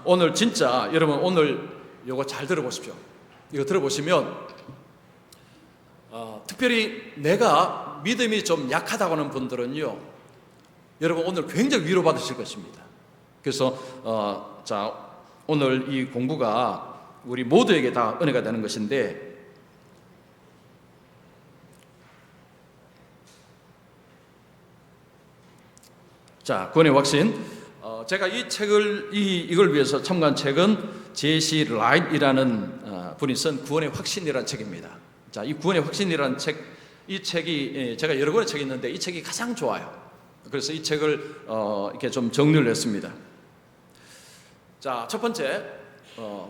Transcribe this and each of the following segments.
오늘 진짜 여러분 오늘 이거 잘 들어보십시오. 이거 들어보시면 특별히 내가 믿음이 좀 약하다고 하는 분들은요, 여러분 오늘 굉장히 위로받으실 것입니다. 그래서 자, 오늘 이 공부가 우리 모두에게 다 은혜가 되는 것인데, 자, 구원의 확신. 제가 이 책을 이걸 위해서 참고한 책은 제시 라이트이라는 분이 쓴 구원의 확신이라는 책입니다. 자, 이 구원의 확신이라는 책, 이 책이 제가 여러 권의 책이 있는데 이 책이 가장 좋아요. 그래서 이 책을 이렇게 좀 정리를 했습니다. 자, 첫 번째,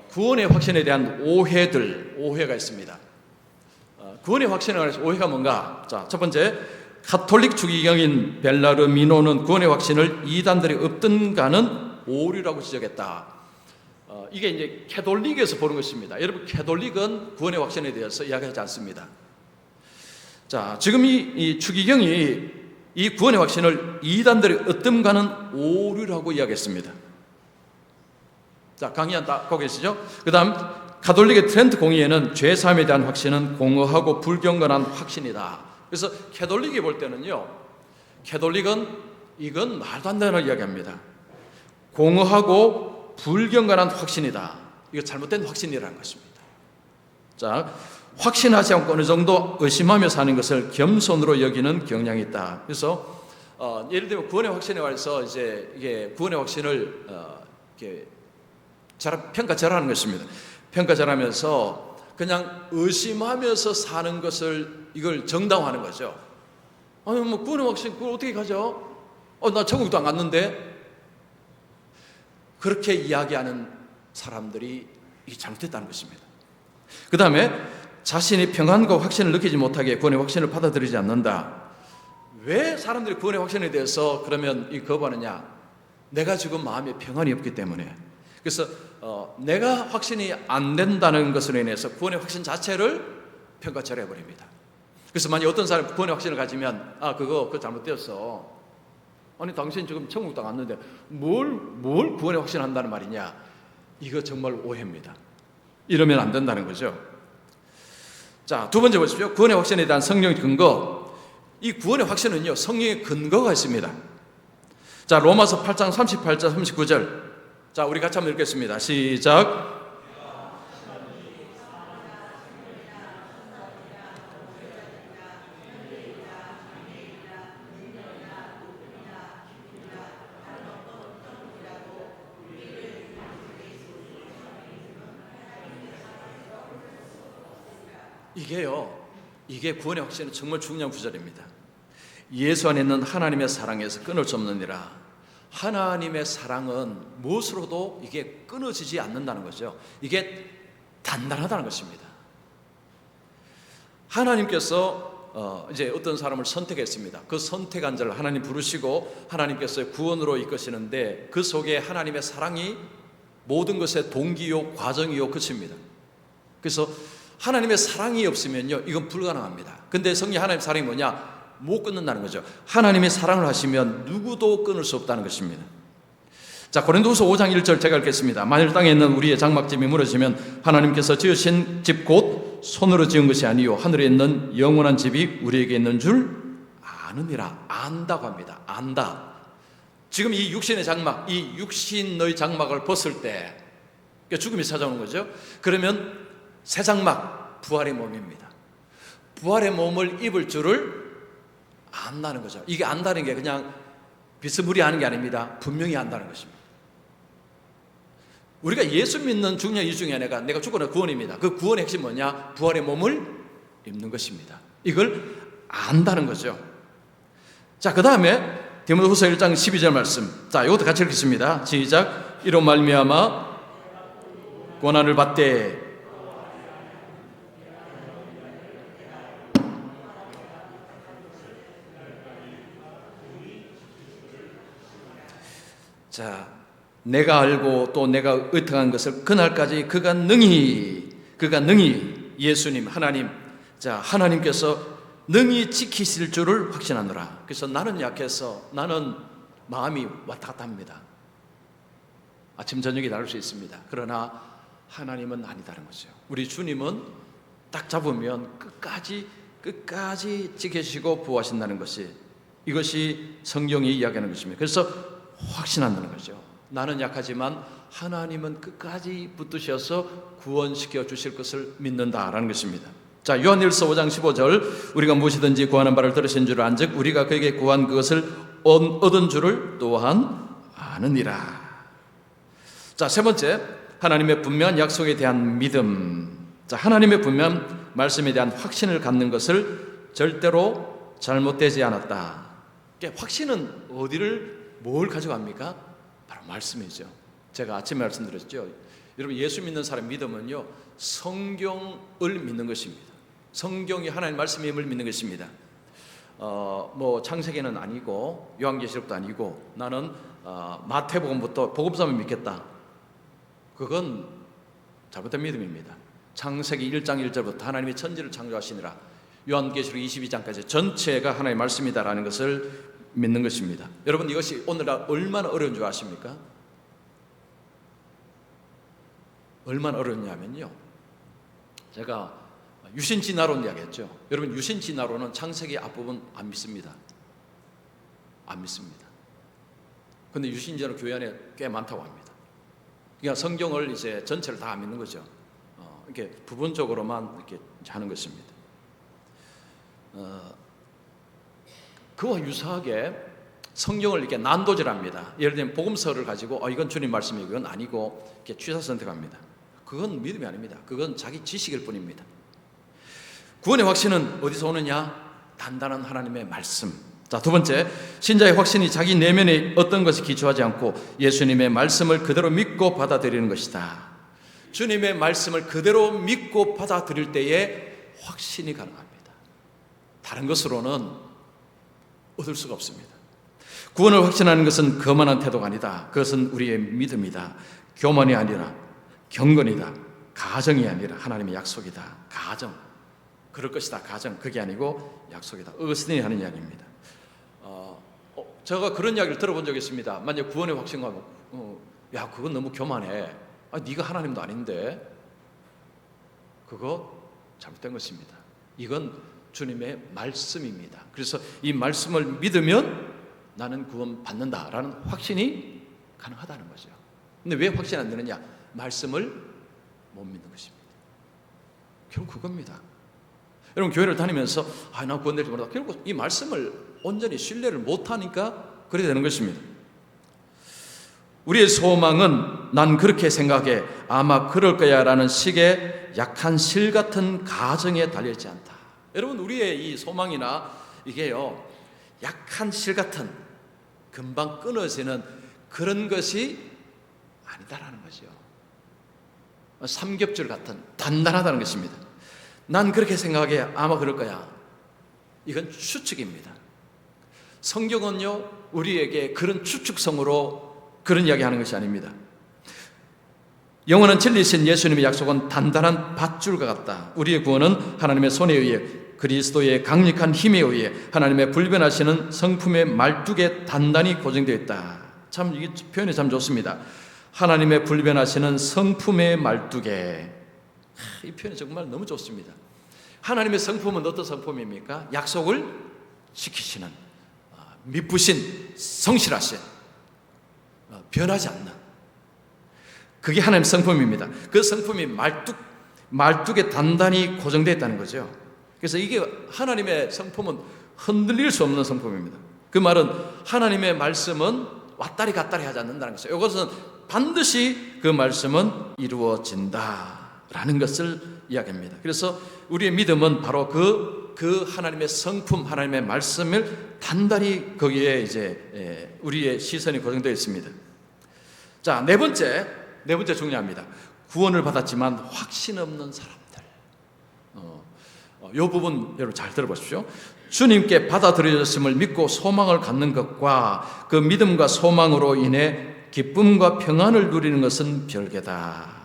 구원의 확신에 대한 오해가 있습니다. 구원의 확신에 관해서 오해가 뭔가? 자, 첫 번째, 가톨릭 주기경인 벨라르미노는 구원의 확신을 이단들이 없던가는 오류라고 지적했다. 이게 이제 캐톨릭에서 보는 것입니다. 여러분, 캐톨릭은 구원의 확신에 대해서 이야기하지 않습니다. 자, 지금 이 주기경이 이 구원의 확신을 이단들이 없던가는 오류라고 이야기했습니다. 자, 강의한 다 보고 계시죠? 그 다음, 가톨릭의 트렌트 공의회는 죄사함에 대한 확신은 공허하고 불경건한 확신이다. 그래서 캐톨릭이 볼 때는요, 캐톨릭은 이건 말도 안 되는 이야기합니다. 공허하고 불경건한 확신이다. 이거 잘못된 확신이라는 것입니다. 자, 확신하지 않고 어느 정도 의심하며 사는 것을 겸손으로 여기는 경향이 있다. 그래서 예를 들면 구원의 확신에 관해서 이제 이게 구원의 확신을 이렇게 평가절하는 것입니다. 평가절하면서 그냥 의심하면서 사는 것을 이걸 정당화하는 거죠. 아니 뭐 구원의 확신 그걸 어떻게 가져? 나 천국도 안 갔는데. 그렇게 이야기하는 사람들이 이게 잘못됐다는 것입니다. 그 다음에 자신이 평안과 확신을 느끼지 못하게 구원의 확신을 받아들이지 않는다. 왜 사람들이 구원의 확신에 대해서 그러면 거부하느냐? 내가 지금 마음에 평안이 없기 때문에. 그래서 내가 확신이 안 된다는 것으로 인해서 구원의 확신 자체를 평가절해버립니다. 그래서 만약 어떤 사람이 구원의 확신을 가지면 그거 잘못되었어. 아니 당신 지금 천국도 안 갔는데 뭘 구원의 확신한다는 말이냐? 이거 정말 오해입니다. 이러면 안 된다는 거죠. 자, 두 번째 보십시오. 구원의 확신에 대한 성령의 근거. 이 구원의 확신은요, 성령의 근거가 있습니다. 자, 로마서 8장 38절 39절. 자, 우리 같이 한번 읽겠습니다. 시작. 이게 구원의 확신은 정말 중요한 구절입니다. 예수 안에 있는 하나님의 사랑에서 끊을 수 없느니라. 하나님의 사랑은 무엇으로도 이게 끊어지지 않는다는 거죠. 이게 단단하다는 것입니다. 하나님께서 이제 어떤 사람을 선택했습니다. 그 선택한 자를 하나님 부르시고 하나님께서 구원으로 이끄시는데 그 속에 하나님의 사랑이 모든 것의 동기요 과정이요 끝입니다. 그래서 하나님의 사랑이 없으면요, 이건 불가능합니다. 근데 성령 하나님의 사랑이 뭐냐? 못 끊는다는 거죠. 하나님의 사랑을 하시면 누구도 끊을 수 없다는 것입니다. 자, 고린도후서 5장 1절 제가 읽겠습니다. 만일 땅에 있는 우리의 장막집이 무너지면 하나님께서 지으신 집 곧 손으로 지은 것이 아니요 하늘에 있는 영원한 집이 우리에게 있는 줄 아느니라. 안다고 합니다. 안다. 지금 이 육신의 장막, 이 육신의 장막을 벗을 때 죽음이 찾아오는 거죠. 그러면 새 장막, 부활의 몸입니다. 부활의 몸을 입을 줄을 안다는 거죠. 이게 안다는 게 그냥 비스무리하는 게 아닙니다. 분명히 안다는 것입니다. 우리가 예수 믿는 중요한 이유 중에 하나가 내가 죽고 난 구원입니다. 그 구원의 핵심이 뭐냐? 부활의 몸을 입는 것입니다. 이걸 안다는 거죠. 자, 그 다음에 디모데후서 1장 12절 말씀. 자, 이것도 같이 읽겠습니다. 시작. 이로 말미암아 고난을 받되 자, 내가 알고 또 내가 의탁한 것을 그날까지 그가 능히 예수님 하나님, 자, 하나님께서 능히 지키실 줄을 확신하노라. 그래서 나는 약해서 나는 마음이 왔다 갔다 합니다. 아침 저녁이 다를 수 있습니다. 그러나 하나님은 아니다는 거죠. 우리 주님은 딱 잡으면 끝까지 지키시고 보호하신다는 것이, 이것이 성경이 이야기하는 것입니다. 그래서 확신한다는 거죠. 나는 약하지만 하나님은 끝까지 붙드셔서 구원시켜 주실 것을 믿는다라는 것입니다. 자, 요한일서 5장 15절, 우리가 무엇이든지 구하는 바를 들으신 줄 안즉 우리가 그에게 구한 그것을 얻은 줄을 또한 아느니라. 자, 세 번째, 하나님의 분명한 약속에 대한 믿음. 자, 하나님의 분명한 말씀에 대한 확신을 갖는 것을 절대로 잘못되지 않았다. 확신은 뭘 가져갑니까? 바로 말씀이죠. 제가 아침에 말씀드렸죠. 여러분, 예수 믿는 사람 믿음은요, 성경을 믿는 것입니다. 성경이 하나님의 말씀임을 믿는 것입니다. 창세기는 아니고 요한계시록도 아니고 나는 마태복음부터 복음서만 믿겠다. 그건 잘못된 믿음입니다. 창세기 1장 1절부터 하나님이 천지를 창조하시니라, 요한계시록 22장까지 전체가 하나님의 말씀이다라는 것을 믿는 것입니다. 여러분, 이것이 오늘날 얼마나 어려운 줄 아십니까? 얼마나 어렵냐면요, 제가 유신진화론 이야기했죠. 여러분, 유신진화론은 창세기 앞부분 안 믿습니다. 안 믿습니다. 근데 유신진화론 교회 안에 꽤 많다고 합니다. 그러니까 성경을 이제 전체를 다 안 믿는 거죠. 이렇게 부분적으로만 이렇게 하는 것입니다. 그와 유사하게 성경을 이렇게 난도질합니다. 예를 들면 복음서를 가지고 이건 주님 말씀이고 이건 아니고 이렇게 취사 선택합니다. 그건 믿음이 아닙니다. 그건 자기 지식일 뿐입니다. 구원의 확신은 어디서 오느냐? 단단한 하나님의 말씀. 자, 두 번째, 신자의 확신이 자기 내면에 어떤 것이 기초하지 않고 예수님의 말씀을 그대로 믿고 받아들이는 것이다. 주님의 말씀을 그대로 믿고 받아들일 때에 확신이 가능합니다. 다른 것으로는 얻을 수가 없습니다. 구원을 확신하는 것은 거만한 태도가 아니다. 그것은 우리의 믿음이다. 교만이 아니라 경건이다. 가정이 아니라 하나님의 약속이다. 가정, 그럴 것이다. 가정, 그게 아니고 약속이다. 어스틴이 하는 이야기입니다. 제가 그런 이야기를 들어본 적이 있습니다. 만약 구원의 확신하면 야, 그건 너무 교만해. 네가 하나님도 아닌데. 그거 잘못된 것입니다. 이건 주님의 말씀입니다. 그래서 이 말씀을 믿으면 나는 구원 받는다라는 확신이 가능하다는 거죠. 근데 왜 확신 안 되느냐? 말씀을 못 믿는 것입니다. 결국 그겁니다. 여러분, 교회를 다니면서 나 구원될지 모르다. 결국 이 말씀을 온전히 신뢰를 못하니까 그래 되는 것입니다. 우리의 소망은 난 그렇게 생각해, 아마 그럴 거야 라는 식의 약한 실 같은 가정에 달려있지 않다. 여러분, 우리의 이 소망이나 이게요, 약한 실 같은 금방 끊어지는 그런 것이 아니다라는 거죠. 삼겹줄 같은 단단하다는 것입니다. 난 그렇게 생각해, 아마 그럴 거야. 이건 추측입니다. 성경은요, 우리에게 그런 추측성으로 그런 이야기 하는 것이 아닙니다. 영원한 진리이신 예수님의 약속은 단단한 밧줄과 같다. 우리의 구원은 하나님의 손에 의해, 그리스도의 강력한 힘에 의해 하나님의 불변하시는 성품의 말뚝에 단단히 고정되어 있다. 참, 이 표현이 참 좋습니다. 하나님의 불변하시는 성품의 말뚝에. 이 표현이 정말 너무 좋습니다. 하나님의 성품은 어떤 성품입니까? 약속을 지키시는, 미쁘신, 성실하신, 변하지 않는, 그게 하나님의 성품입니다. 그 성품이 말뚝에 단단히 고정되어 있다는 거죠. 그래서 이게 하나님의 성품은 흔들릴 수 없는 성품입니다. 그 말은 하나님의 말씀은 왔다리 갔다리 하지 않는다는 것이죠. 이것은 반드시 그 말씀은 이루어진다라는 것을 이야기합니다. 그래서 우리의 믿음은 바로 그 하나님의 성품, 하나님의 말씀을 단단히 거기에 이제 우리의 시선이 고정되어 있습니다. 자, 네 번째 중요합니다. 구원을 받았지만 확신 없는 사람들. 이 부분 여러분 잘 들어보십시오. 주님께 받아들여졌음을 믿고 소망을 갖는 것과 그 믿음과 소망으로 인해 기쁨과 평안을 누리는 것은 별개다.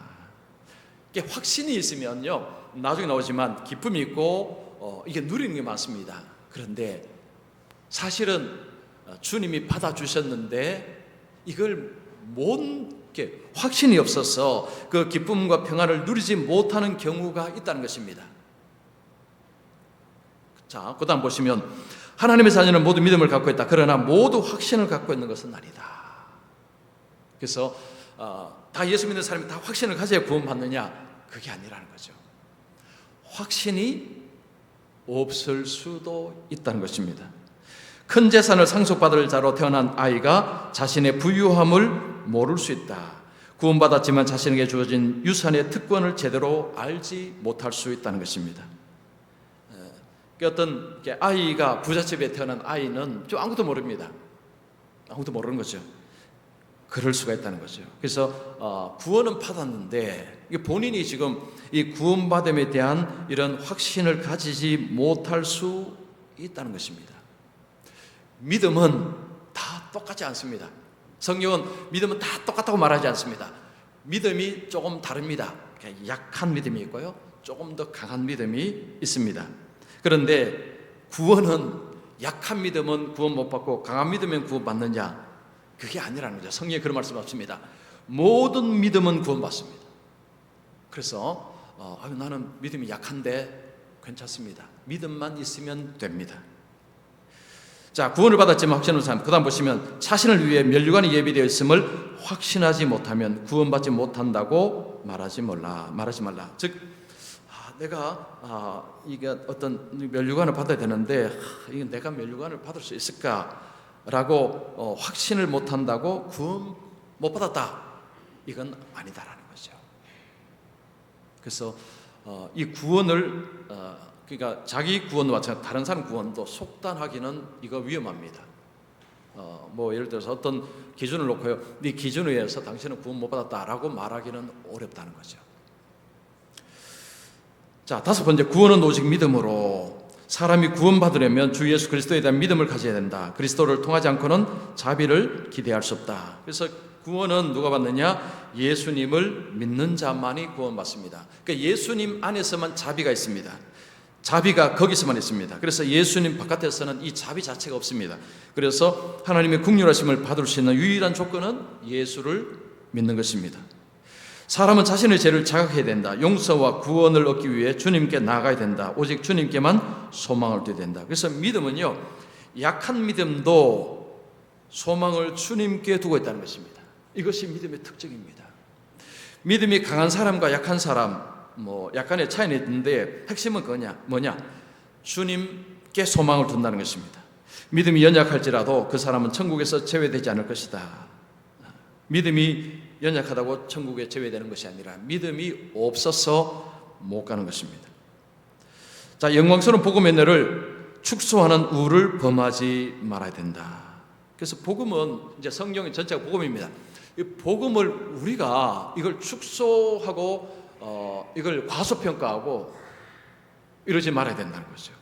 이게 확신이 있으면요, 나중에 나오지만 기쁨이 있고 이게 누리는 게 많습니다. 그런데 사실은 주님이 받아주셨는데 이걸 못 이렇게 확신이 없어서 그 기쁨과 평안을 누리지 못하는 경우가 있다는 것입니다. 자, 그다음 보시면 하나님의 자녀는 모두 믿음을 갖고 있다. 그러나 모두 확신을 갖고 있는 것은 아니다. 그래서 다 예수 믿는 사람이 다 확신을 가져야 구원받느냐? 그게 아니라는 거죠. 확신이 없을 수도 있다는 것입니다. 큰 재산을 상속받을 자로 태어난 아이가 자신의 부유함을 모를 수 있다. 구원받았지만 자신에게 주어진 유산의 특권을 제대로 알지 못할 수 있다는 것입니다. 어떤 아이가 부잣집에 태어난 아이는 좀 아무것도 모릅니다. 아무것도 모르는 거죠. 그럴 수가 있다는 거죠. 그래서 구원은 받았는데 본인이 지금 이 구원받음에 대한 이런 확신을 가지지 못할 수 있다는 것입니다. 믿음은 다 똑같지 않습니다. 성경은 믿음은 다 똑같다고 말하지 않습니다. 믿음이 조금 다릅니다. 약한 믿음이 있고요, 조금 더 강한 믿음이 있습니다. 그런데 구원은 약한 믿음은 구원 못 받고 강한 믿음은 구원 받느냐? 그게 아니라는 거죠. 성경에 그런 말씀 없습니다. 모든 믿음은 구원 받습니다. 그래서 나는 믿음이 약한데 괜찮습니다. 믿음만 있으면 됩니다. 자, 구원을 받았지만 확신을 못하면, 그다음 보시면 자신을 위해 면류관이 예비되어 있음을 확신하지 못하면 구원받지 못한다고 말하지 말라. 즉 내가 이게 어떤 면류관을 받아야 되는데 이게 내가 면류관을 받을 수 있을까라고 확신을 못한다고 구원 못 받았다, 이건 아니다라는 거죠. 그래서 이 구원을 그러니까 자기 구원과 다른 사람 구원도 속단하기는 이거 위험합니다. 뭐 예를 들어서 어떤 기준을 놓고요, 네 기준에 의해서 당신은 구원 못 받았다라고 말하기는 어렵다는 거죠. 자, 다섯 번째, 구원은 오직 믿음으로. 사람이 구원받으려면 주 예수 그리스도에 대한 믿음을 가져야 된다. 그리스도를 통하지 않고는 자비를 기대할 수 없다. 그래서 구원은 누가 받느냐? 예수님을 믿는 자만이 구원받습니다. 그러니까 예수님 안에서만 자비가 있습니다. 자비가 거기서만 있습니다. 그래서 예수님 바깥에서는 이 자비 자체가 없습니다. 그래서 하나님의 긍휼하심을 받을 수 있는 유일한 조건은 예수를 믿는 것입니다. 사람은 자신의 죄를 자각해야 된다. 용서와 구원을 얻기 위해 주님께 나아가야 된다. 오직 주님께만 소망을 둬야 된다. 그래서 믿음은요, 약한 믿음도 소망을 주님께 두고 있다는 것입니다. 이것이 믿음의 특징입니다. 믿음이 강한 사람과 약한 사람, 약간의 차이는 있는데 핵심은 뭐냐? 주님께 소망을 둔다는 것입니다. 믿음이 연약할지라도 그 사람은 천국에서 제외되지 않을 것이다. 믿음이 연약하다고 천국에 제외되는 것이 아니라 믿음이 없어서 못 가는 것입니다. 자, 영광스러운 복음의 은혜를 축소하는 우를 범하지 말아야 된다. 그래서 복음은 이제 성경의 전체가 복음입니다. 이 복음을 우리가 이걸 축소하고 이걸 과소평가하고 이러지 말아야 된다는 거죠.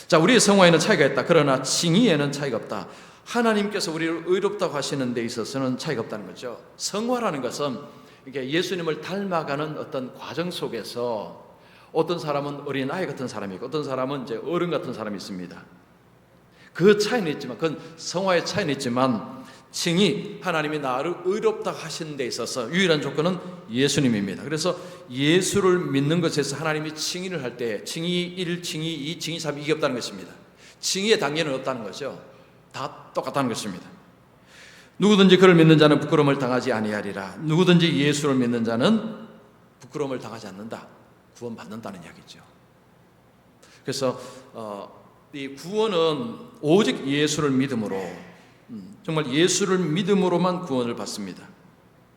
자, 우리의 성화에는 차이가 있다. 그러나 칭의에는 차이가 없다. 하나님께서 우리를 의롭다고 하시는 데 있어서는 차이가 없다는 거죠. 성화라는 것은 이게 예수님을 닮아가는 어떤 과정 속에서 어떤 사람은 어린아이 같은 사람이 있고 어떤 사람은 이제 어른 같은 사람이 있습니다. 그 차이는 있지만, 그건 성화의 차이는 있지만 칭의, 하나님이 나를 의롭다고 하시는 데 있어서 유일한 조건은 예수님입니다. 그래서 예수를 믿는 것에서 하나님이 칭의를 할 때 칭의 1, 칭의 2, 칭의 3 이게 없다는 것입니다. 칭의의 단계는 없다는 거죠. 다 똑같다는 것입니다. 누구든지 그를 믿는 자는 부끄러움을 당하지 아니하리라. 누구든지 예수를 믿는 자는 부끄러움을 당하지 않는다. 구원받는다는 이야기죠. 그래서 이 구원은 오직 예수를 믿음으로, 정말 예수를 믿음으로만 구원을 받습니다.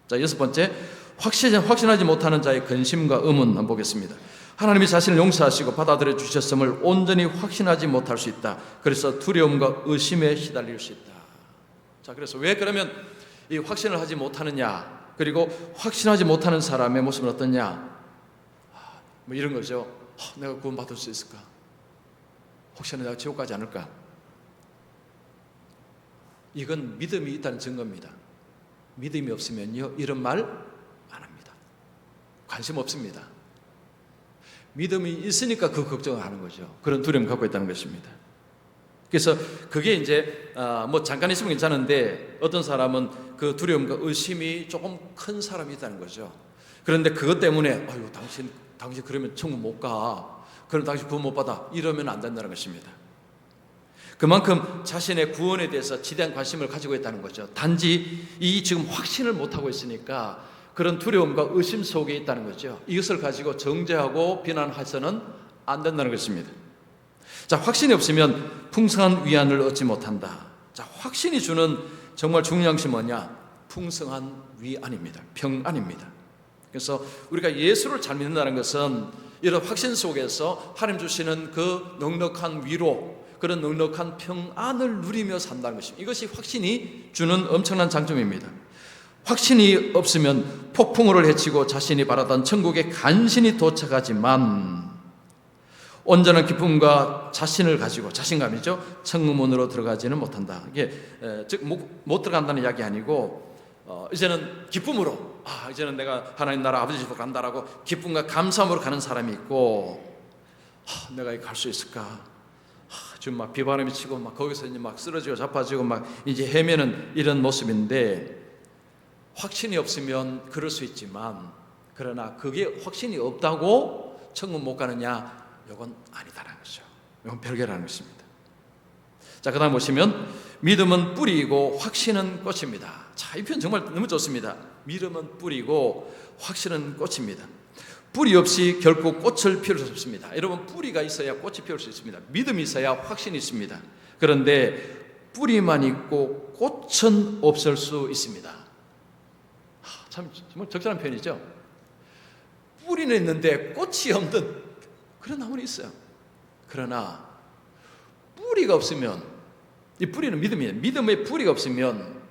자, 여섯 번째, 확신하지 못하는 자의 근심과 의문 한번 보겠습니다. 하나님이 자신을 용서하시고 받아들여 주셨음을 온전히 확신하지 못할 수 있다. 그래서 두려움과 의심에 시달릴 수 있다. 자, 그래서 왜 그러면 이 확신을 하지 못하느냐, 그리고 확신하지 못하는 사람의 모습은 어떠냐, 뭐 이런 거죠. 내가 구원받을 수 있을까? 혹시나 내가 지옥 가지 않을까? 이건 믿음이 있다는 증거입니다. 믿음이 없으면요, 이런 말 안 합니다. 관심 없습니다. 믿음이 있으니까 그 걱정을 하는 거죠. 그런 두려움을 갖고 있다는 것입니다. 그래서 그게 이제 뭐 잠깐 있으면 괜찮은데 어떤 사람은 그 두려움과 의심이 조금 큰 사람이 있다는 거죠. 그런데 그것 때문에 아유 당신 그러면 천국 못 가. 그럼 당신 구원 못 받아. 이러면 안 된다는 것입니다. 그만큼 자신의 구원에 대해서 지대한 관심을 가지고 있다는 거죠. 단지 이 지금 확신을 못하고 있으니까 그런 두려움과 의심 속에 있다는 거죠. 이것을 가지고 정죄하고 비난해서는 안 된다는 것입니다. 자, 확신이 없으면 풍성한 위안을 얻지 못한다. 자, 확신이 주는 정말 중요한 것이 뭐냐? 풍성한 위안입니다. 평안입니다. 그래서 우리가 예수를 잘 믿는다는 것은 이런 확신 속에서 하나님 주시는 그 넉넉한 위로, 그런 넉넉한 평안을 누리며 산다는 것입니다. 이것이 확신이 주는 엄청난 장점입니다. 확신이 없으면 폭풍우를 헤치고 자신이 바라던 천국에 간신히 도착하지만 온전한 기쁨과 자신을 가지고, 자신감이죠, 천국문으로 들어가지는 못한다. 이게 즉 못 들어간다는 이야기 아니고 이제는 기쁨으로 이제는 내가 하나님 나라 아버지 집으로 간다라고 기쁨과 감사함으로 가는 사람이 있고, 내가 갈 수 있을까? 지금 막 비바람이 치고 막 거기서 이제 막 쓰러지고 자빠지고 막 이제 헤매는 이런 모습인데, 확신이 없으면 그럴 수 있지만, 그러나 그게 확신이 없다고 천국 못 가느냐? 이건 아니다라는 거죠. 이건 별개라는 것입니다. 자, 그다음 보시면 믿음은 뿌리이고 확신은 꽃입니다. 자, 이 표현 정말 너무 좋습니다. 믿음은 뿌리고 확신은 꽃입니다. 뿌리 없이 결코 꽃을 피울 수 없습니다. 여러분, 뿌리가 있어야 꽃이 피울 수 있습니다. 믿음이 있어야 확신이 있습니다. 그런데 뿌리만 있고 꽃은 없을 수 있습니다. 참 정말 적절한 표현이죠. 뿌리는 있는데 꽃이 없는 그런 나무는 있어요. 그러나 뿌리가 없으면, 이 뿌리는 믿음이에요. 믿음의 뿌리가 없으면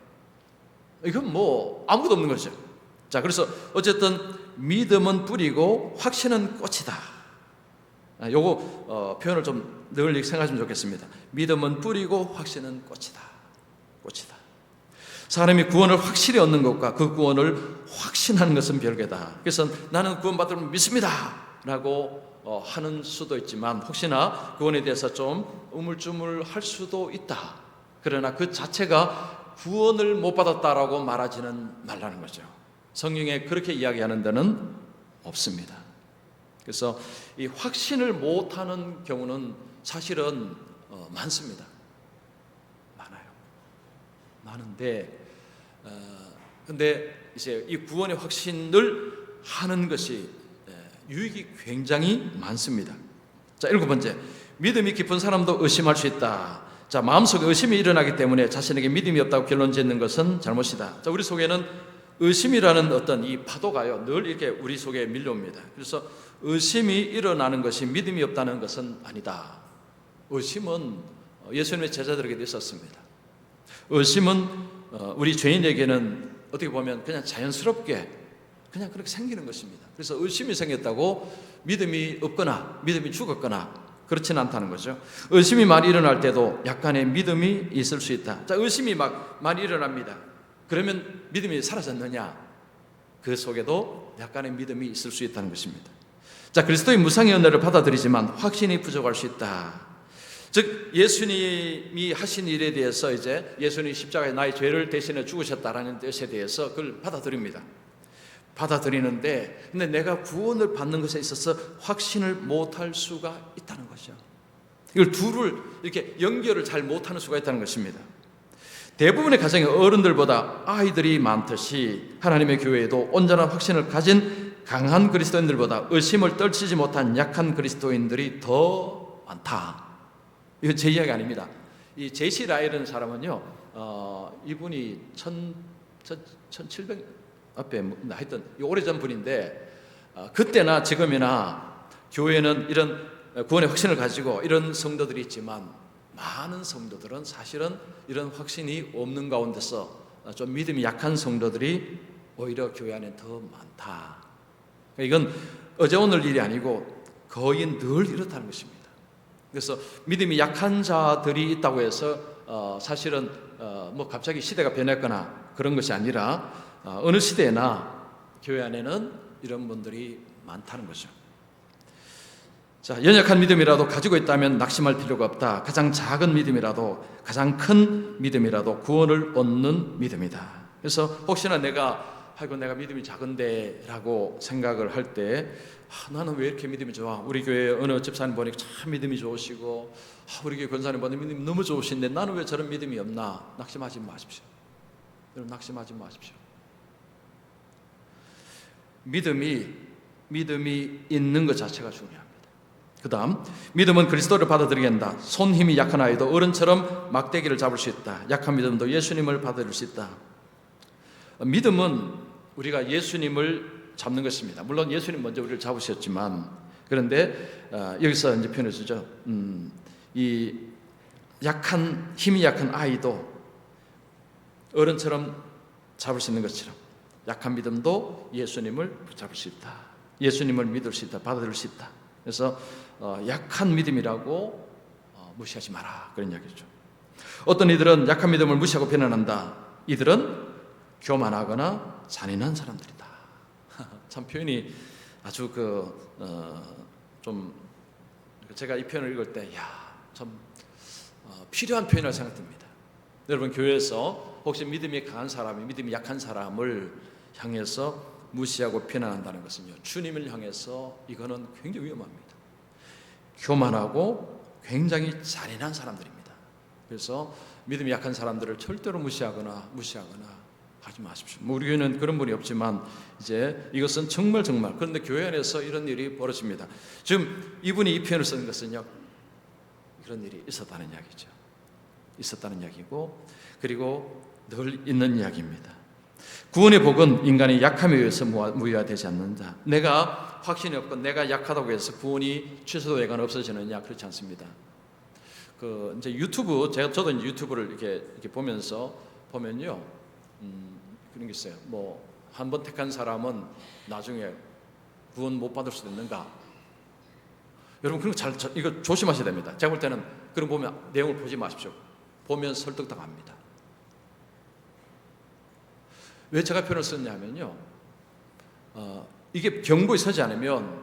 이건 뭐 아무것도 없는 거죠. 자, 그래서 어쨌든 믿음은 뿌리고 확신은 꽃이다. 요거 표현을 좀 널리 생각하시면 좋겠습니다. 믿음은 뿌리고 확신은 꽃이다. 꽃이다. 사람이 구원을 확실히 얻는 것과 그 구원을 확신하는 것은 별개다. 그래서 나는 구원받으면 믿습니다 라고 하는 수도 있지만, 혹시나 구원에 대해서 좀 우물쭈물할 수도 있다. 그러나 그 자체가 구원을 못 받았다라고 말하지는 말라는 거죠. 성경에 그렇게 이야기하는 데는 없습니다. 그래서 이 확신을 못하는 경우는 사실은 많습니다. 많은데, 근데 이제 이 구원의 확신을 하는 것이 유익이 굉장히 많습니다. 자, 7번째, 믿음이 깊은 사람도 의심할 수 있다. 자, 마음속에 의심이 일어나기 때문에 자신에게 믿음이 없다고 결론 짓는 것은 잘못이다. 자, 우리 속에는 의심이라는 어떤 이 파도가요, 늘 이렇게 우리 속에 밀려옵니다. 그래서 의심이 일어나는 것이 믿음이 없다는 것은 아니다. 의심은 예수님의 제자들에게도 있었습니다. 의심은 우리 죄인에게는 어떻게 보면 그냥 자연스럽게 그냥 그렇게 생기는 것입니다. 그래서 의심이 생겼다고 믿음이 없거나 믿음이 죽었거나 그렇지는 않다는 거죠. 의심이 많이 일어날 때도 약간의 믿음이 있을 수 있다. 자, 의심이 막 많이 일어납니다. 그러면 믿음이 사라졌느냐? 그 속에도 약간의 믿음이 있을 수 있다는 것입니다. 자, 그리스도의 무상의 은혜를 받아들이지만 확신이 부족할 수 있다. 즉, 예수님이 하신 일에 대해서 이제 예수님이 십자가에 나의 죄를 대신해 죽으셨다라는 뜻에 대해서 그걸 받아들입니다. 받아들이는데, 근데 내가 구원을 받는 것에 있어서 확신을 못할 수가 있다는 것이죠. 이걸 둘을 이렇게 연결을 잘 못하는 수가 있다는 것입니다. 대부분의 가정의 어른들보다 아이들이 많듯이 하나님의 교회에도 온전한 확신을 가진 강한 그리스도인들보다 의심을 떨치지 못한 약한 그리스도인들이 더 많다. 이건 제 이야기 아닙니다. 이 제시 라일이라는 사람은요, 이분이 1700 앞에 하여튼 오래전 분인데, 그때나 지금이나 교회는 이런 구원의 확신을 가지고 이런 성도들이 있지만, 많은 성도들은 사실은 이런 확신이 없는 가운데서 좀 믿음이 약한 성도들이 오히려 교회 안에 더 많다. 이건 어제 오늘 일이 아니고 거의 늘 이렇다는 것입니다. 그래서 믿음이 약한 자들이 있다고 해서 사실은 뭐 갑자기 시대가 변했거나 그런 것이 아니라 어느 시대나 교회 안에는 이런 분들이 많다는 거죠. 자, 연약한 믿음이라도 가지고 있다면 낙심할 필요가 없다. 가장 작은 믿음이라도, 가장 큰 믿음이라도 구원을 얻는 믿음이다. 그래서 혹시나 내가 믿음이 작은데 라고 생각을 할 때, 나는 왜 이렇게 믿음이 좋아? 우리 교회 어느 집사님 보니까 참 믿음이 좋으시고, 우리 교회 권사님 보니까 믿음이 너무 좋으신데 나는 왜 저런 믿음이 없나? 낙심하지 마십시오. 여러분, 낙심하지 마십시오. 믿음이 있는 것 자체가 중요합니다. 그 다음, 믿음은 그리스도를 받아들이게 한다. 손 힘이 약한 아이도 어른처럼 막대기를 잡을 수 있다. 약한 믿음도 예수님을 받아들일 수 있다. 믿음은 우리가 예수님을 잡는 것입니다. 물론 예수님 먼저 우리를 잡으셨지만, 그런데 여기서 이제 표현해 주죠. 이 힘이 약한 아이도 어른처럼 잡을 수 있는 것처럼 약한 믿음도 예수님을 붙잡을 수 있다. 예수님을 믿을 수 있다. 받아들일 수 있다. 그래서 약한 믿음이라고 무시하지 마라, 그런 이야기죠. 어떤 이들은 약한 믿음을 무시하고 비난한다. 이들은 교만하거나 잔인한 사람들이다. 참 표현이 아주 좀 제가 이 표현을 읽을 때 참 필요한 표현이라고 생각됩니다. 여러분, 교회에서 혹시 믿음이 강한 사람이 믿음이 약한 사람을 향해서 무시하고 비난한다는 것은요, 주님을 향해서 이거는 굉장히 위험합니다. 교만하고 굉장히 잔인한 사람들입니다. 그래서 믿음이 약한 사람들을 절대로 무시하거나 하지 마십시오. 우리 교회는 그런 분이 없지만 이제 이것은 정말 그런데 교회 안에서 이런 일이 벌어집니다. 지금 이분이 이 표현을 쓴 것은요, 그런 일이 있었다는 이야기죠. 있었다는 이야기고, 그리고 늘 있는 이야기입니다. 구원의 복은 인간의 약함에 의해서 무효화되지 않는다. 내가 확신이 없고 내가 약하다고 해서 구원이 취소되거나 없어지느냐? 그렇지 않습니다. 이제 유튜브, 저도 이제 유튜브를 이렇게 보면요, 그런 게 있어요. 한 번 택한 사람은 나중에 구원 못 받을 수도 있는가? 여러분, 그런 거 이거 조심하셔야 됩니다. 제가 볼 때는 그런 보면 내용을 보지 마십시오. 보면 설득당합니다. 왜 제가 표현을 썼냐면요, 이게 경고에 서지 않으면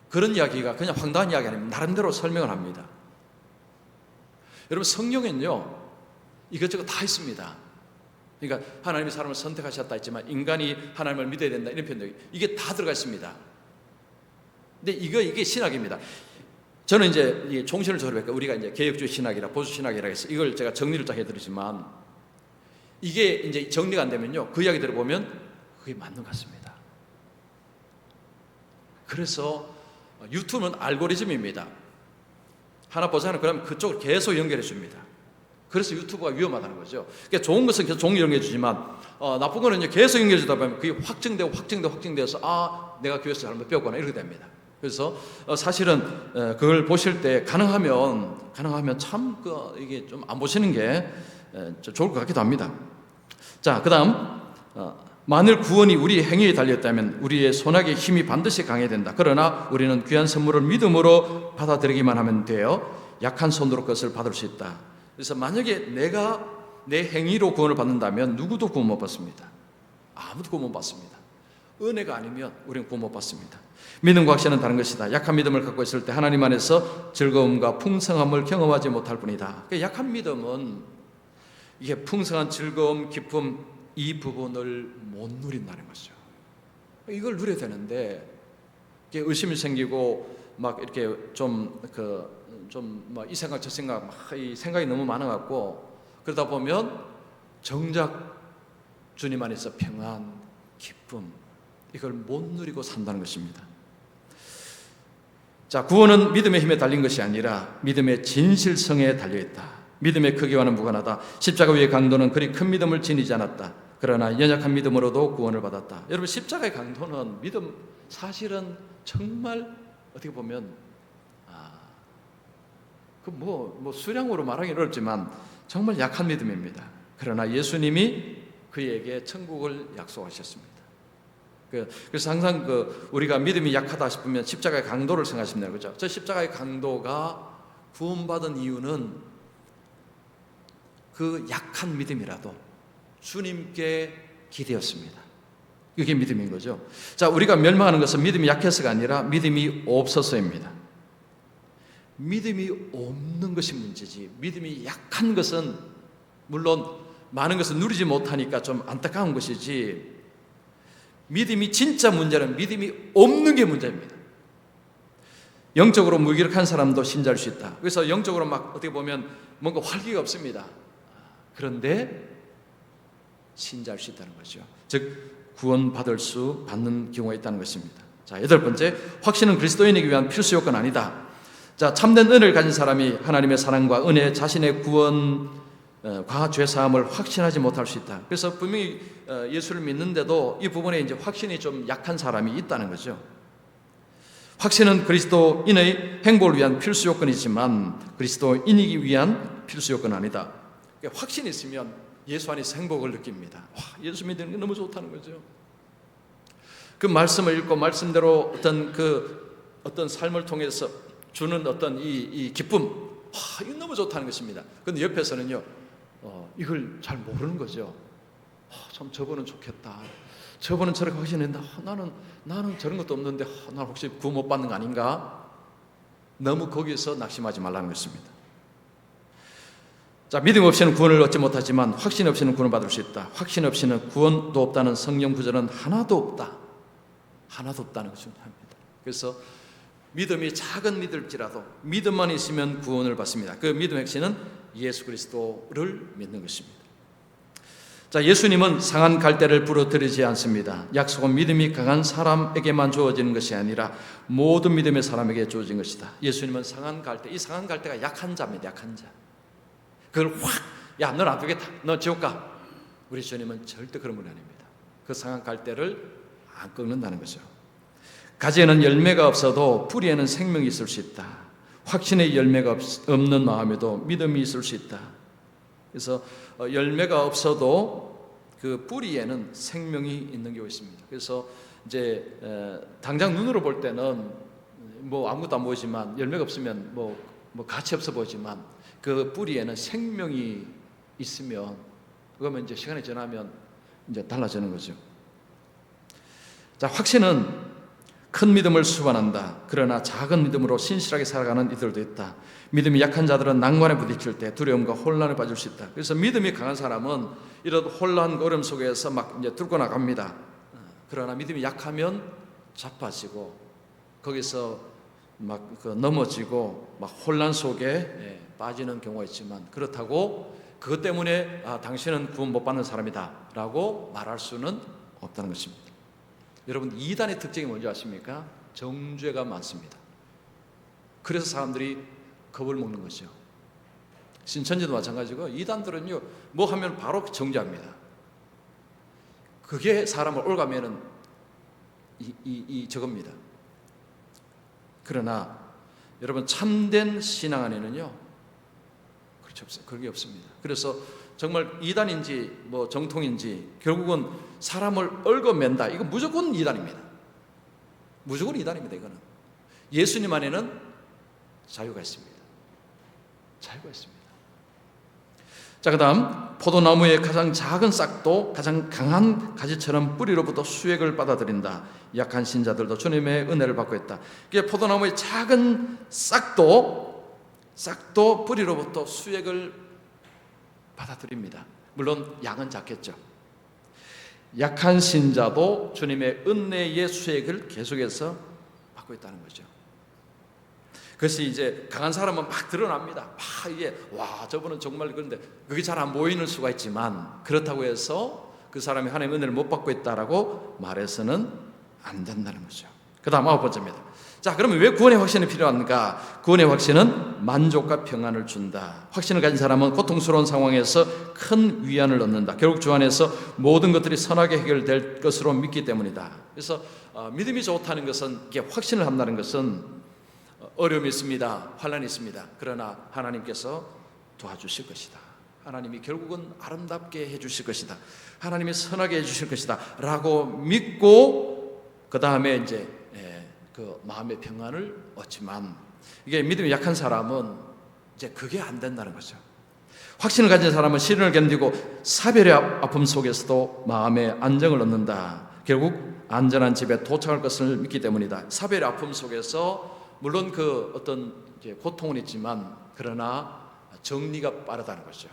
그런 이야기가 그냥 황당한 이야기 아니면 나름대로 설명을 합니다. 여러분, 성경엔요 이것저것 다 있습니다. 그러니까 하나님이 사람을 선택하셨다 했지만 인간이 하나님을 믿어야 된다, 이런 표현들, 이게 다 들어가 있습니다. 근데 이게 신학입니다. 저는 이제 종신을 졸업했고, 우리가 이제 개혁주의 신학이라 보수 신학이라 해서 이걸 제가 정리를 딱 해드리지만, 이게 이제 정리가 안 되면요, 그 이야기 들어보면 그게 맞는 것 같습니다. 그래서 유튜브는 알고리즘입니다. 하나 보자면 그러면 그쪽을 계속 연결해 줍니다. 그래서 유튜브가 위험하다는 거죠. 그러니까 좋은 것은 계속 종이 연결해 주지만 나쁜 거는 이제 계속 연결해 주다 보면 그게 확증돼서 내가 교회에서 잘못 배웠구나, 이렇게 됩니다. 그래서 사실은 그걸 보실 때 가능하면 참 이게 좀 안 보시는 게 좋을 것 같기도 합니다. 자, 그 다음, 만일 구원이 우리 행위에 달렸다면 우리의 손아귀의 힘이 반드시 강해야 된다. 그러나 우리는 귀한 선물을 믿음으로 받아들이기만 하면 돼요. 약한 손으로 그것을 받을 수 있다. 그래서 만약에 내가 내 행위로 구원을 받는다면 누구도 구원 못 받습니다. 아무도 구원 못 받습니다. 은혜가 아니면 우리는 구원 못 받습니다. 믿음과 확신은 다른 것이다. 약한 믿음을 갖고 있을 때 하나님 안에서 즐거움과 풍성함을 경험하지 못할 뿐이다. 그러니까 약한 믿음은 이게 풍성한 즐거움, 기쁨, 이 부분을 못 누린다는 것이죠. 이걸 누려야 되는데 의심이 생기고 막 이렇게 이 생각 저 생각 이 생각이 너무 많아갖고 그러다 보면 정작 주님 안에서 평안, 기쁨, 이걸 못 누리고 산다는 것입니다. 자, 구원은 믿음의 힘에 달린 것이 아니라 믿음의 진실성에 달려있다. 믿음의 크기와는 무관하다. 십자가 위의 강도는 그리 큰 믿음을 지니지 않았다. 그러나 연약한 믿음으로도 구원을 받았다. 여러분, 십자가의 강도는 믿음, 사실은 정말 어떻게 보면 수량으로 말하기는 어렵지만 정말 약한 믿음입니다. 그러나 예수님이 그에게 천국을 약속하셨습니다. 그래서 항상 우리가 믿음이 약하다 싶으면 십자가의 강도를 생각하시면 되는 거죠. 저 십자가의 강도가 구원받은 이유는 그 약한 믿음이라도 주님께 기대었습니다. 이게 믿음인 거죠. 자, 우리가 멸망하는 것은 믿음이 약해서가 아니라 믿음이 없어서입니다. 믿음이 없는 것이 문제지, 믿음이 약한 것은 물론 많은 것을 누리지 못하니까 좀 안타까운 것이지, 믿음이 진짜 문제는 믿음이 없는 게 문제입니다. 영적으로 무기력한 사람도 신자일 수 있다. 그래서 영적으로 막 어떻게 보면 뭔가 활기가 없습니다. 그런데 신자일 수 있다는 거죠. 즉 구원받을 수 받는 경우가 있다는 것입니다. 자, 8번째, 확신은 그리스도인에게 위한 필수 요건 아니다. 자, 참된 은혜를 가진 사람이 하나님의 사랑과 은혜, 자신의 구원과 죄사함을 확신하지 못할 수 있다. 그래서 분명히 예수를 믿는데도 이 부분에 이제 확신이 좀 약한 사람이 있다는 거죠. 확신은 그리스도인의 행복을 위한 필수 요건이지만 그리스도인이기 위한 필수 요건은 아니다. 그러니까 확신이 있으면 예수 안에서 행복을 느낍니다. 와, 예수 믿는 게 너무 좋다는 거죠. 그 말씀을 읽고 말씀대로 어떤 삶을 통해서 주는 어떤 이 기쁨, 와, 이거 너무 좋다는 것입니다. 그런데 옆에서는요, 이걸 잘 모르는 거죠. 참 저분은 좋겠다. 저분은 저렇게 확신했는데 나는 저런 것도 없는데 나 혹시 구원 못 받는 거 아닌가? 너무 거기서 낙심하지 말라는 것입니다. 자, 믿음 없이는 구원을 얻지 못하지만 확신 없이는 구원을 받을 수 있다. 확신 없이는 구원도 없다는 성경 구절은 하나도 없다. 하나도 없다는 것을 합니다. 그래서 믿음이 작은 믿을지라도 믿음만 있으면 구원을 받습니다. 그 믿음의 핵심은 예수 그리스도를 믿는 것입니다. 자, 예수님은 상한 갈대를 부러뜨리지 않습니다. 약속은 믿음이 강한 사람에게만 주어지는 것이 아니라 모든 믿음의 사람에게 주어진 것이다. 예수님은 상한 갈대, 이 상한 갈대가 약한 자입니다. 약한 자. 그걸 확, 야, 넌 안 되겠다, 너 지옥 가. 우리 주님은 절대 그런 분이 아닙니다. 그 상한 갈대를 안 꺾는다는 거죠. 가지에는 열매가 없어도 뿌리에는 생명이 있을 수 있다. 확신의 열매가 없는 마음에도 믿음이 있을 수 있다. 그래서 열매가 없어도 그 뿌리에는 생명이 있는 경우가 있습니다. 그래서 이제 당장 눈으로 볼 때는 뭐 아무것도 안 보이지만, 열매가 없으면 뭐 가치 없어 보이지만 그 뿌리에는 생명이 있으면, 그러면 이제 시간이 지나면 이제 달라지는 거죠. 자, 확신은 큰 믿음을 수반한다. 그러나 작은 믿음으로 신실하게 살아가는 이들도 있다. 믿음이 약한 자들은 난관에 부딪힐 때 두려움과 혼란에 빠질 수 있다. 그래서 믿음이 강한 사람은 이런 혼란, 어려움 속에서 막 이제 뚫고 나갑니다. 그러나 믿음이 약하면 자빠지고 거기서 막 넘어지고 막 혼란 속에 빠지는 경우가 있지만, 그렇다고 그것 때문에 당신은 구원 못 받는 사람이다라고 말할 수는 없다는 것입니다. 여러분, 이단의 특징이 뭔지 아십니까? 정죄가 많습니다. 그래서 사람들이 겁을 먹는 거죠. 신천지도 마찬가지고 이단들은요, 뭐 하면 바로 정죄합니다. 그게 사람을 올가매는 저겁니다. 그러나 여러분, 참된 신앙 안에는요, 그렇죠, 그게 없습니다. 그래서 정말 이단인지 뭐 정통인지 결국은 사람을 얽어맨다, 이건 무조건 이단입니다. 무조건 이단입니다. 이거는 예수님 안에는 자유가 있습니다. 자유가 있습니다. 자, 그 다음, 포도나무의 가장 작은 싹도 가장 강한 가지처럼 뿌리로부터 수액을 받아들인다. 약한 신자들도 주님의 은혜를 받고 있다. 이게 포도나무의 작은 싹도 뿌리로부터 수액을 받아들입니다. 물론 양은 작겠죠. 약한 신자도 주님의 은혜의 수액을 계속해서 받고 있다는 거죠. 그래서 이제 강한 사람은 막 드러납니다. 이게 저분은 정말, 그런데 그게 잘 안 보이는 수가 있지만, 그렇다고 해서 그 사람이 하나님의 은혜를 못 받고 있다라고 말해서는 안 된다는 거죠. 그 다음 9번째입니다. 자, 그러면 왜 구원의 확신이 필요한가? 구원의 확신은 만족과 평안을 준다. 확신을 가진 사람은 고통스러운 상황에서 큰 위안을 얻는다. 결국 주 안에서 모든 것들이 선하게 해결될 것으로 믿기 때문이다. 그래서 믿음이 좋다는 것은, 이게 확신을 한다는 것은 어려움이 있습니다. 환란이 있습니다. 그러나 하나님께서 도와주실 것이다. 하나님이 결국은 아름답게 해주실 것이다. 하나님이 선하게 해주실 것이다 라고 믿고 그 다음에 이제 그 마음의 평안을 얻지만, 이게 믿음이 약한 사람은 이제 그게 안 된다는 거죠. 확신을 가진 사람은 시련을 견디고 사별의 아픔 속에서도 마음의 안정을 얻는다. 결국 안전한 집에 도착할 것을 믿기 때문이다. 사별의 아픔 속에서 물론 그 어떤 고통은 있지만 그러나 정리가 빠르다는 거죠.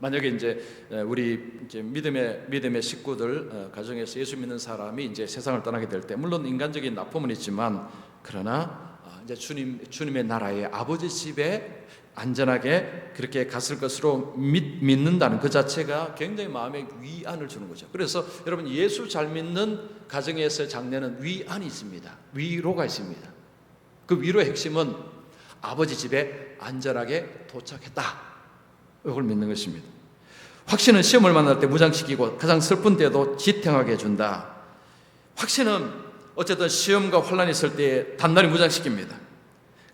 만약에 이제 우리 이제 믿음의 식구들 가정에서 예수 믿는 사람이 이제 세상을 떠나게 될 때 물론 인간적인 아픔은 있지만 그러나 이제 주님의 나라의 아버지 집에 안전하게 그렇게 갔을 것으로 믿는다는 그 자체가 굉장히 마음에 위안을 주는 거죠. 그래서 여러분 예수 잘 믿는 가정에서의 장래는 위안이 있습니다. 위로가 있습니다. 그 위로의 핵심은 아버지 집에 안전하게 도착했다. 이걸 믿는 것입니다. 확신은 시험을 만날 때 무장시키고 가장 슬픈 때도 지탱하게 해준다. 확신은 어쨌든 시험과 환란이 있을 때 단단히 무장시킵니다.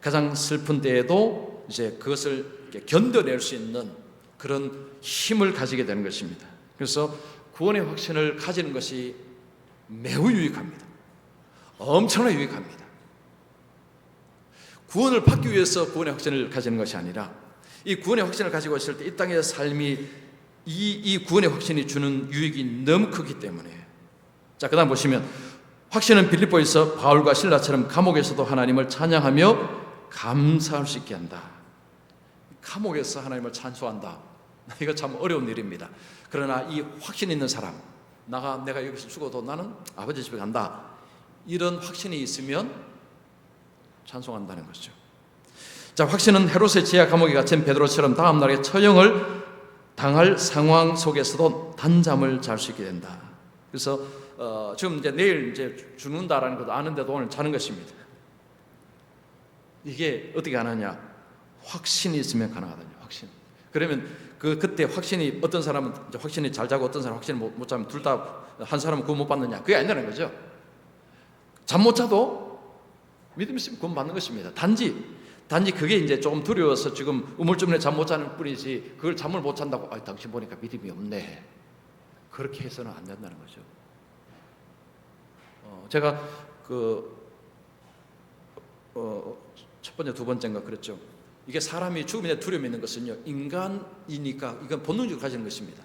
가장 슬픈 때에도 이제 그것을 견뎌낼 수 있는 그런 힘을 가지게 되는 것입니다. 그래서 구원의 확신을 가지는 것이 매우 유익합니다. 엄청나게 유익합니다. 구원을 받기 위해서 구원의 확신을 가지는 것이 아니라 이 구원의 확신을 가지고 있을 때 이 땅의 삶이 이 구원의 확신이 주는 유익이 너무 크기 때문에 자, 그 다음 보시면 확신은 빌립보에서 바울과 실라처럼 감옥에서도 하나님을 찬양하며 감사할 수 있게 한다. 감옥에서 하나님을 찬송한다. 이거 참 어려운 일입니다. 그러나 이 확신 있는 사람, 내가 여기서 죽어도 나는 아버지 집에 간다. 이런 확신이 있으면 찬송한다는 것이죠. 자, 확신은 헤롯의 지하 감옥에 갇힌 베드로처럼 다음 날에 처형을 당할 상황 속에서도 단잠을 잘 수 있게 된다. 그래서 지금 이제 내일 이제 죽는다라는 것도 아는데도 오늘 자는 것입니다. 이게 어떻게 하느냐? 확신이 있으면 가능하거든요. 확신. 그러면 그때 확신이 어떤 사람은 이제 확신이 잘 자고 어떤 사람은 확신이 못 자면 둘 다 한 사람은 구원 못 받느냐? 그게 아니라는 거죠. 잠 못 자도 믿음 있으면 구원 받는 것입니다. 단지 그게 이제 조금 두려워서 지금 우물쭈물에 잠 못 자는 뿐이지 그걸 잠을 못 잔다고 당신 보니까 믿음이 없네. 그렇게 해서는 안 된다는 거죠. 제가 첫 번째, 두 번째인가 그랬죠. 이게 사람이 죽음에 대한 두려움이 있는 것은요, 인간이니까 이건 본능적으로 가지는 것입니다.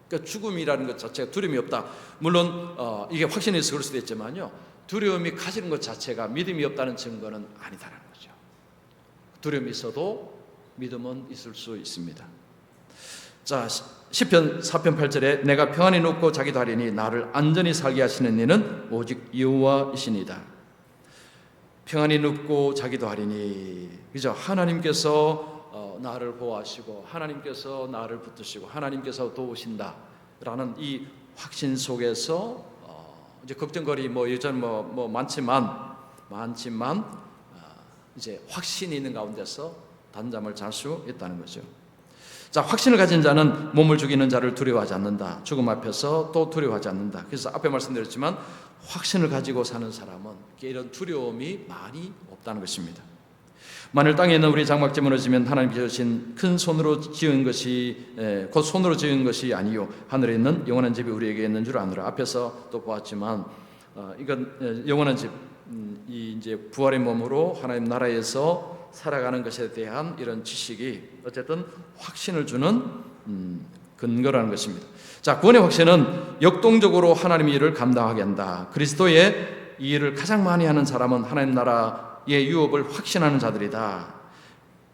그러니까 죽음이라는 것 자체가 두려움이 없다. 물론 이게 확신이 있어서 그럴 수도 있지만요, 두려움이 가지는 것 자체가 믿음이 없다는 증거는 아니다라는 거죠. 두려움이 있어도 믿음은 있을 수 있습니다. 자, 시편 4편 8절에 내가 평안히 눕고 자기도 하리니 나를 안전히 살게 하시는 이는 오직 여호와이시니이다. 평안히 눕고 자기도 하리니, 그죠? 하나님께서 나를 보호하시고 하나님께서 나를 붙드시고 하나님께서 도우신다라는 이 확신 속에서 이제 걱정거리 예전 많지만 이제 확신이 있는 가운데서 단잠을 잘 수 있다는 거죠. 자, 확신을 가진 자는 몸을 죽이는 자를 두려워하지 않는다. 죽음 앞에서 또 두려워하지 않는다. 그래서 앞에 말씀드렸지만 확신을 가지고 사는 사람은 이런 두려움이 많이 없다는 것입니다. 만일 땅에 있는 우리 장막지 무너지면 하나님께서 주신 큰 손으로 지은 것이 곧 손으로 지은 것이 아니요 하늘에 있는 영원한 집이 우리에게 있는 줄 아노라. 앞에서 또 보았지만 이건 영원한 집, 이 이제 부활의 몸으로 하나님 나라에서 살아가는 것에 대한 이런 지식이 어쨌든 확신을 주는 근거라는 것입니다. 자, 구원의 확신은 역동적으로 하나님의 일을 감당하게 한다. 그리스도의 이 일을 가장 많이 하는 사람은 하나님 나라의 유업을 확신하는 자들이다.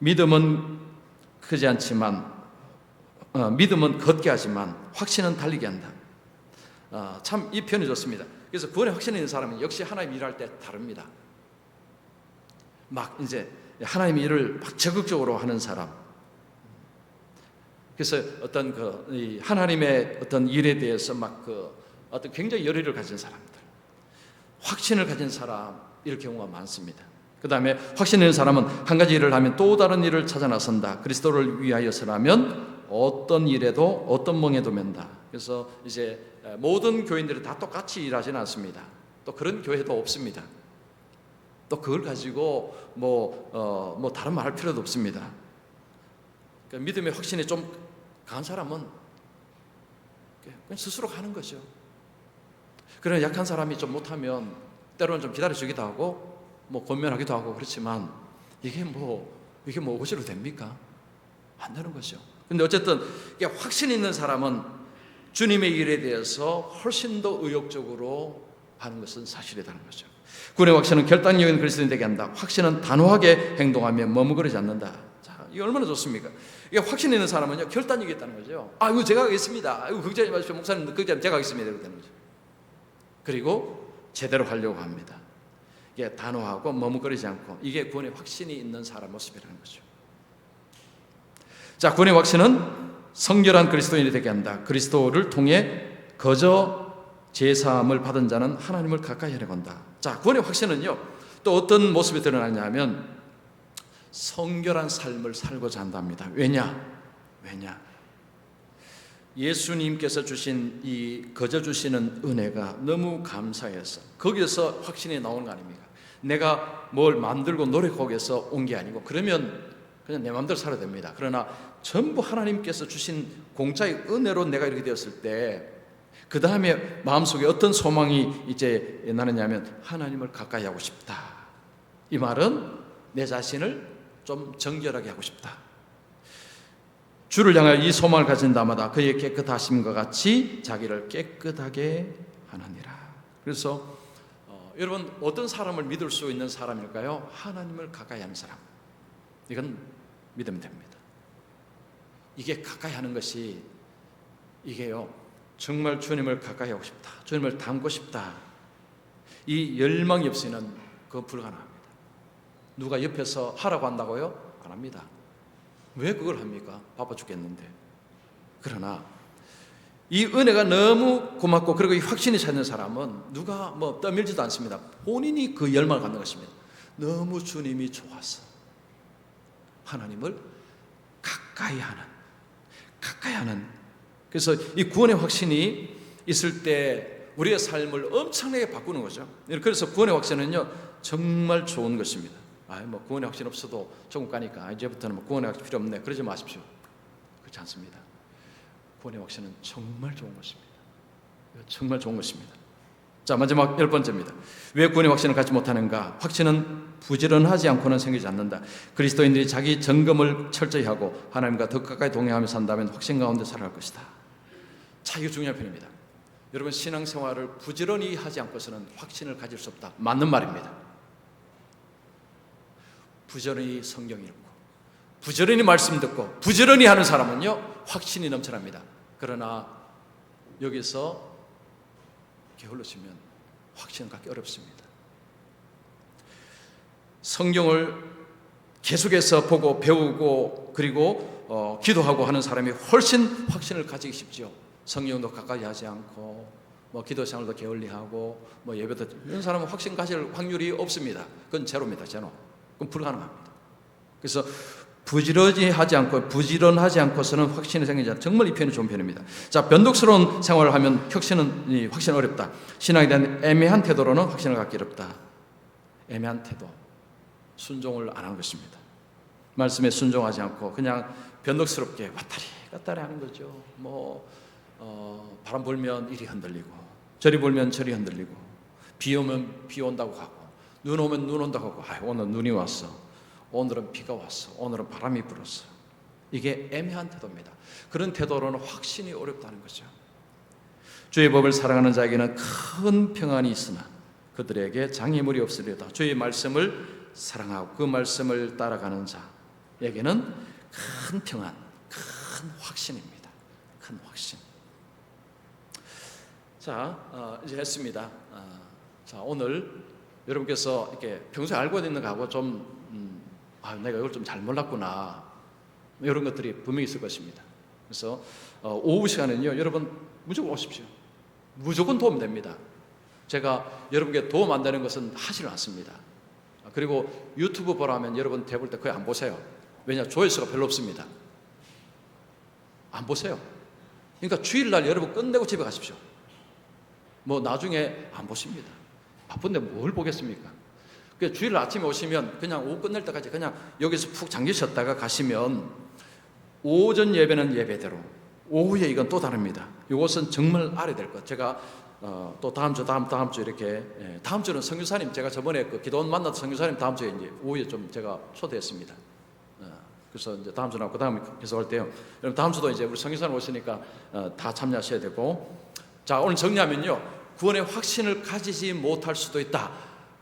믿음은 크지 않지만 믿음은 걷게 하지만 확신은 달리게 한다. 참 이 표현이 좋습니다. 그래서 구원의 확신이 있는 사람은 역시 하나님 일할 때 다릅니다. 막 이제 하나님의 일을 막 적극적으로 하는 사람. 그래서 어떤 하나님의 어떤 일에 대해서 어떤 굉장히 열의를 가진 사람들, 확신을 가진 사람, 이럴 경우가 많습니다. 그 다음에 확신 있는 사람은 한 가지 일을 하면 또 다른 일을 찾아 나선다. 그리스도를 위하여서라면 어떤 일에도 어떤 멍에도 맨다. 그래서 이제 모든 교인들이 다 똑같이 일하지는 않습니다. 또 그런 교회도 없습니다. 또 그걸 가지고 다른 말 할 필요도 없습니다. 그러니까 믿음의 확신이 좀 강한 사람은 그냥 스스로 가는 거죠. 그러나 약한 사람이 좀 못하면 때로는 좀 기다려주기도 하고 권면하기도 하고 그렇지만 이게 어거지로 됩니까? 안 되는 거죠. 근데 어쨌든 이게 확신 있는 사람은 주님의 일에 대해서 훨씬 더 의욕적으로 하는 것은 사실이라는 거죠. 구원의 확신은 결단력 있는 그리스도인이 되게 한다. 확신은 단호하게 행동하며 머뭇거리지 않는다. 자, 이게 얼마나 좋습니까? 이게 확신 있는 사람은요, 결단력이 있다는 거죠. 이거 제가 하겠습니다. 이거 걱정하지 마십시오. 목사님, 걱정하면 제가 하겠습니다. 이렇게 되는 거죠. 그리고 제대로 하려고 합니다. 이게 단호하고 머뭇거리지 않고, 이게 구원의 확신이 있는 사람 모습이라는 거죠. 자, 구원의 확신은 성결한 그리스도인이 되게 한다. 그리스도를 통해 거저 제사함을 받은 자는 하나님을 가까이 하려고 한다. 자, 구원의 확신은요, 또 어떤 모습이 드러나냐 하면 성결한 삶을 살고자 한답니다. 왜냐? 예수님께서 주신 이 거저 주시는 은혜가 너무 감사해서 거기에서 확신이 나오는 거 아닙니까? 내가 뭘 만들고 노력하기 위해서 온 게 아니고, 그러면 그냥 내 마음대로 살아야 됩니다. 그러나 전부 하나님께서 주신 공짜의 은혜로 내가 이렇게 되었을 때, 그 다음에 마음속에 어떤 소망이 이제 나느냐면 하나님을 가까이 하고 싶다. 이 말은 내 자신을 좀 정결하게 하고 싶다. 주를 향하여 이 소망을 가진 자마다 그의 깨끗하심과 같이 자기를 깨끗하게 하느니라. 그래서 여러분, 어떤 사람을 믿을 수 있는 사람일까요? 하나님을 가까이 하는 사람. 이건 믿으면 됩니다. 이게 가까이 하는 것이, 이게요, 정말 주님을 가까이 하고 싶다, 주님을 닮고 싶다, 이 열망이 없이는 그건 불가능합니다. 누가 옆에서 하라고 한다고요? 안 합니다. 왜 그걸 합니까? 바빠 죽겠는데. 그러나 이 은혜가 너무 고맙고, 그리고 이 확신이 찾는 사람은 누가 뭐 떠밀지도 않습니다. 본인이 그 열망을 갖는 것입니다. 너무 주님이 좋아서 하나님을 가까이 하는. 그래서 이 구원의 확신이 있을 때 우리의 삶을 엄청나게 바꾸는 거죠. 그래서 구원의 확신은요, 정말 좋은 것입니다. 뭐 구원의 확신 없어도 천국 가니까 이제부터는 뭐 구원의 확신 필요 없네, 그러지 마십시오. 그렇지 않습니다. 구원의 확신은 정말 좋은 것입니다. 정말 좋은 것입니다. 자, 마지막 10번째입니다. 왜 구원의 확신을 갖지 못하는가? 확신은 부지런하지 않고는 생기지 않는다. 그리스도인들이 자기 점검을 철저히 하고 하나님과 더 가까이 동행하며 산다면 확신 가운데 살아갈 것이다. 자, 이거 중요한 편입니다. 여러분, 신앙생활을 부지런히 하지 않고서는 확신을 가질 수 없다. 맞는 말입니다. 부지런히 성경 읽고, 부지런히 말씀 듣고, 부지런히 하는 사람은요, 확신이 넘쳐납니다. 그러나 여기서 게을러지면 확신을 갖기 어렵습니다. 성경을 계속해서 보고 배우고 그리고 기도하고 하는 사람이 훨씬 확신을 가지기 쉽죠. 성경도 가까이 하지 않고 뭐 기도 생활도 게을리하고 뭐 예배도, 이런 사람은 확신 가질 확률이 없습니다. 그건 제로입니다. 제로. 그건 불가능합니다. 그래서 부지런하지 않고서는 확신이 생기지 않다. 정말 이 표현이 좋은 표현입니다. 자, 변덕스러운 생활을 하면 확신 어렵다. 신앙에 대한 애매한 태도로는 확신을 갖기 어렵다. 애매한 태도, 순종을 안 하는 것입니다. 말씀에 순종하지 않고 그냥 변덕스럽게 왔다리 갔다리 하는 거죠. 바람 불면 이리 흔들리고, 저리 불면 저리 흔들리고, 비 오면 비 온다고 가고, 눈 오면 눈 온다고 하고, 오늘 눈이 왔어, 오늘은 비가 왔어, 오늘은 바람이 불었어. 이게 애매한 태도입니다. 그런 태도로는 확신이 어렵다는 거죠. 주의 법을 사랑하는 자에게는 큰 평안이 있으나 그들에게 장애물이 없으리로다. 주의 말씀을 사랑하고 그 말씀을 따라가는 자에게는 큰 평안, 큰 확신입니다. 큰 확신. 자, 이제 했습니다. 자, 오늘 여러분께서 이렇게 평소에 알고 있는 거하고 좀 내가 이걸 좀 잘 몰랐구나, 이런 것들이 분명히 있을 것입니다. 그래서 오후 시간에는요, 여러분 무조건 오십시오. 무조건 도움 됩니다. 제가 여러분께 도움 안 되는 것은 하지를 않습니다. 그리고 유튜브 보라면 여러분 대볼 때 거의 안 보세요. 왜냐? 조회수가 별로 없습니다. 안 보세요. 그러니까 주일날 여러분 끝내고 집에 가십시오. 나중에 안 보십니다. 바쁜데 뭘 보겠습니까? 주일 아침에 오시면 그냥 오후 끝날 때까지 그냥 여기서 푹 잠기셨다가 가시면, 오전 예배는 예배대로, 오후에 이건 또 다릅니다. 이것은 정말 알아야 될 것. 제가 또 다음 주 이렇게, 다음 주는 선교사님, 제가 저번에 그 기도원 만났던 선교사님 다음 주에 이제 오후에 좀 제가 초대했습니다. 그래서 이제 다음 주나 그 다음에 계속할 때요. 여러분 다음 주도 이제 우리 성교사님 오시니까 다 참여하셔야 되고. 자, 오늘 정리하면요. 구원의 확신을 가지지 못할 수도 있다.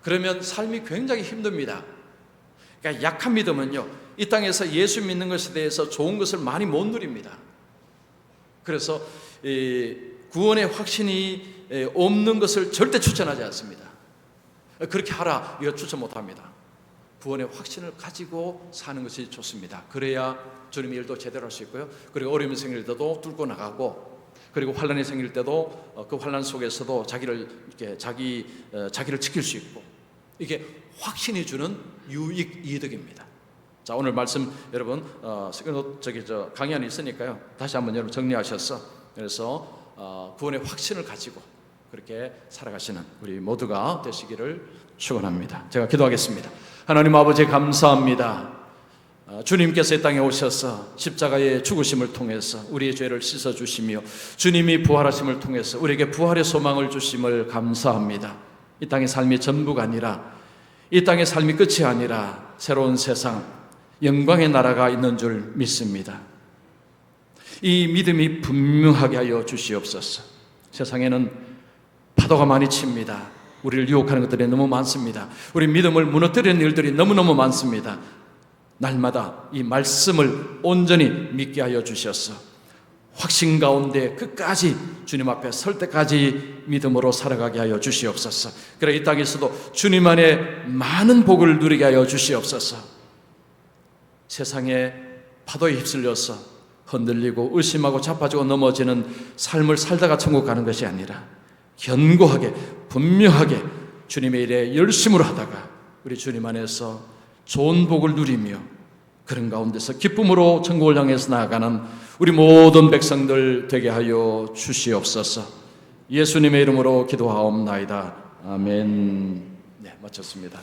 그러면 삶이 굉장히 힘듭니다. 그러니까 약한 믿음은요, 이 땅에서 예수 믿는 것에 대해서 좋은 것을 많이 못 누립니다. 그래서 구원의 확신이 없는 것을 절대 추천하지 않습니다. 그렇게 하라, 이거 추천 못합니다. 구원의 확신을 가지고 사는 것이 좋습니다. 그래야 주님의 일도 제대로 할 수 있고요. 그리고 어려움이 생길 때도 뚫고 나가고, 그리고 환난이 생길 때도 그 환난 속에서도 자기를 지킬 수 있고, 이게 확신이 주는 이득입니다. 자, 오늘 말씀 여러분 강연이 있으니까요. 다시 한번 여러분 정리하셔서, 그래서 구원의 확신을 가지고 그렇게 살아가시는 우리 모두가 되시기를 축원합니다. 제가 기도하겠습니다. 하나님 아버지 감사합니다. 주님께서 이 땅에 오셔서 십자가의 죽으심을 통해서 우리의 죄를 씻어주시며 주님이 부활하심을 통해서 우리에게 부활의 소망을 주심을 감사합니다. 이 땅의 삶이 전부가 아니라, 이 땅의 삶이 끝이 아니라 새로운 세상, 영광의 나라가 있는 줄 믿습니다. 이 믿음이 분명하게 하여 주시옵소서. 세상에는 파도가 많이 칩니다. 우리를 유혹하는 것들이 너무 많습니다. 우리 믿음을 무너뜨리는 일들이 너무너무 많습니다. 날마다 이 말씀을 온전히 믿게 하여 주셔서 확신 가운데 끝까지 주님 앞에 설 때까지 믿음으로 살아가게 하여 주시옵소서. 그래 이 땅에서도 주님 안에 많은 복을 누리게 하여 주시옵소서. 세상의 파도에 휩쓸려서 흔들리고 의심하고 자빠지고 넘어지는 삶을 살다가 천국 가는 것이 아니라 견고하게 분명하게 주님의 일에 열심으로 하다가 우리 주님 안에서 좋은 복을 누리며 그런 가운데서 기쁨으로 천국을 향해서 나아가는 우리 모든 백성들 되게 하여 주시옵소서. 예수님의 이름으로 기도하옵나이다. 아멘. 네, 마쳤습니다.